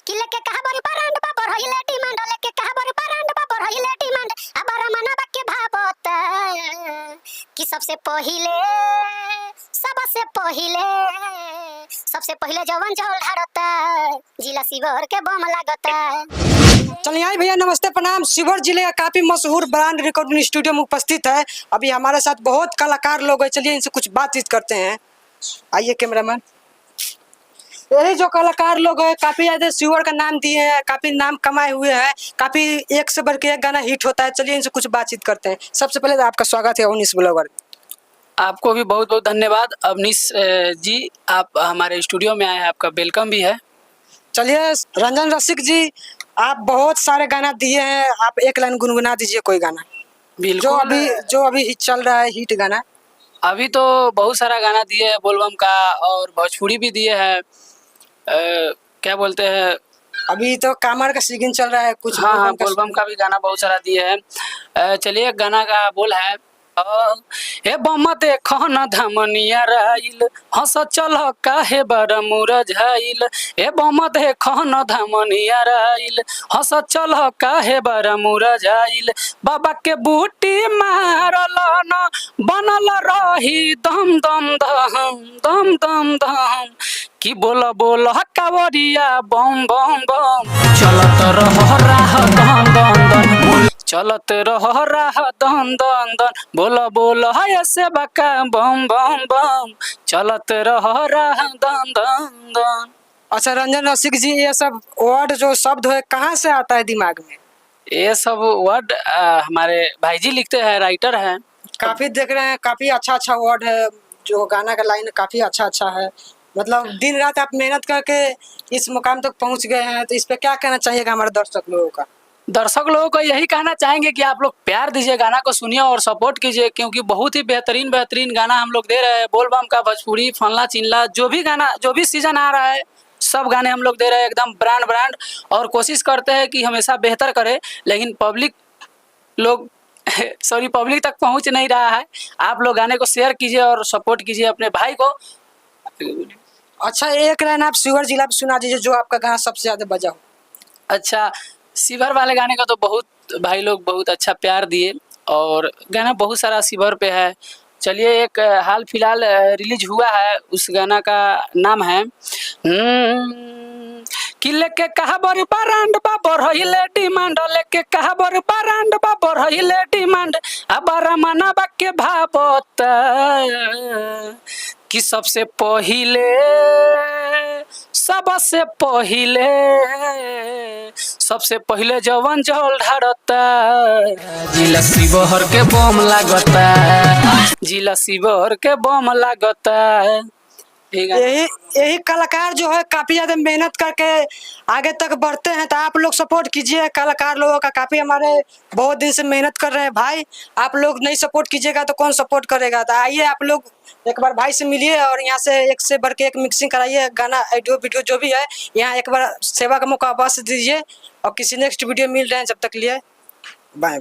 किले के कहा बरी परंड बा बरहिले डिमांड लेके कहा बरी परंड बा बरहिले डिमांड अबर मनबा के भाबत कि सबसे पहिले जवन जल ढारता जिला शिवहर के बम लागता। चलिए आई भैया नमस्ते प्रणाम। शिवहर जिले का काफी मशहूर ब्रांड रिकॉर्डिंग स्टूडियो में उपस्थित है। अभी हमारे साथ बहुत कलाकार लोग हैं, चलिए इनसे कुछ बातचीत करते हैं। आइए कैमरामैन। यही जो कलाकार लोग हैं काफी ज्यादा शिवहर का नाम दिए हैं, काफी नाम कमाए हुए हैं, काफी एक से बढ़ के एक गाना हिट होता है। चलिए इनसे कुछ बातचीत करते हैं। सबसे पहले तो आपका स्वागत है अवनीश ब्लॉगर। आपको भी बहुत बहुत धन्यवाद अवनीश जी, आप हमारे स्टूडियो में आए हैं, आपका वेलकम भी है। चलिए रंजन रसिक जी, आप बहुत सारे गाना दिए हैं, आप एक लाइन गुनगुना दीजिए कोई गाना बिल्कुल। जो अभी हिट चल रहा है, हिट गाना। अभी तो बहुत सारा गाना दिए हैं बोलबम का, और भोजपुरी भी दिए हैं। क्या बोलते हैं, अभी तो कामर का सीजन चल रहा है, कुछ हाँ, बोलबम का भी गाना बहुत सारा दिए हैं। चलिए गाना का बोल है, हे बम देखो न धमनिया राइल हंस चल काहे बड़ मुरझाइल। हे बम देखो न धमनिया राइल हंस चल काहे बड़ मुरझाइल। बाबा के बूटी मारल न बनल रही दम दम दम दम दम दम कि बोल बोल कावरिया बम बम बम चलत रह राह दन दन दन चलत रह राह दन दन दन बोल बोल ऐसे बका बम बम बम चलत रह राह दन दन दन। अच्छा रंजन रसिक जी, ये सब वर्ड जो शब्द है कहाँ से आता है दिमाग में? ये सब वर्ड हमारे भाई जी लिखते हैं, राइटर हैं। काफी देख रहे हैं, काफी अच्छा वर्ड है, जो गाना का लाइन काफी अच्छा है। मतलब दिन रात आप मेहनत करके इस मुकाम तक पहुंच गए हैं, तो इस पे क्या कहना चाहिएगा हमारे दर्शक लोगों का? दर्शक लोगों को यही कहना चाहेंगे कि आप लोग प्यार दीजिए, गाना को सुनिए और सपोर्ट कीजिए, क्योंकि बहुत ही बेहतरीन गाना हम लोग दे रहे हैं। बोलबम का, भोजपुरी, फनला चिनला, जो भी गाना, जो भी सीजन आ रहा है, सब गाने हम लोग दे रहे हैं एकदम ब्रांड। और कोशिश करते हैं कि हमेशा बेहतर करें, लेकिन पब्लिक लोग सॉरी पब्लिक तक पहुंच नहीं रहा है। आप लोग गाने को शेयर कीजिए और सपोर्ट कीजिए अपने भाई को। अच्छा एक लाइन आप शिवहर जिला पे सुना दीजिए, जो आपका गाना सबसे ज्यादा बजा हो। अच्छा, शिवहर वाले गाने का तो बहुत भाई लोग बहुत अच्छा प्यार दिए, और गाना बहुत सारा शिवहर पे है। चलिए एक हाल फिलहाल रिलीज हुआ है, उस गाना का नाम है कि लेके कहा बर बरांड बा बरहिले डिमांड लेके कहा बर बरांड बा बरहिले डिमांड अबारा मनबा के भाबत कि सबसे पहिले जवन जल ढारता जिला शिवहर के बम लागता, जिला शिवहर के बम लागता। यही कलाकार जो है काफी ज्यादा मेहनत करके आगे तक बढ़ते हैं, तो आप लोग सपोर्ट कीजिए कलाकार लोगों का। काफी हमारे बहुत दिन से मेहनत कर रहे हैं भाई, आप लोग नहीं सपोर्ट कीजिएगा तो कौन सपोर्ट करेगा? तो आइए आप लोग एक बार भाई से मिलिए और यहाँ से एक से बढ़ के एक मिक्सिंग कराइए, गाना ऑडियो वीडियो जो भी है। यहाँ एक बार सेवा का मौका अवश्य दीजिए, और किसी नेक्स्ट वीडियो मिल रहे हैं, जब तक लिए बाय बाय।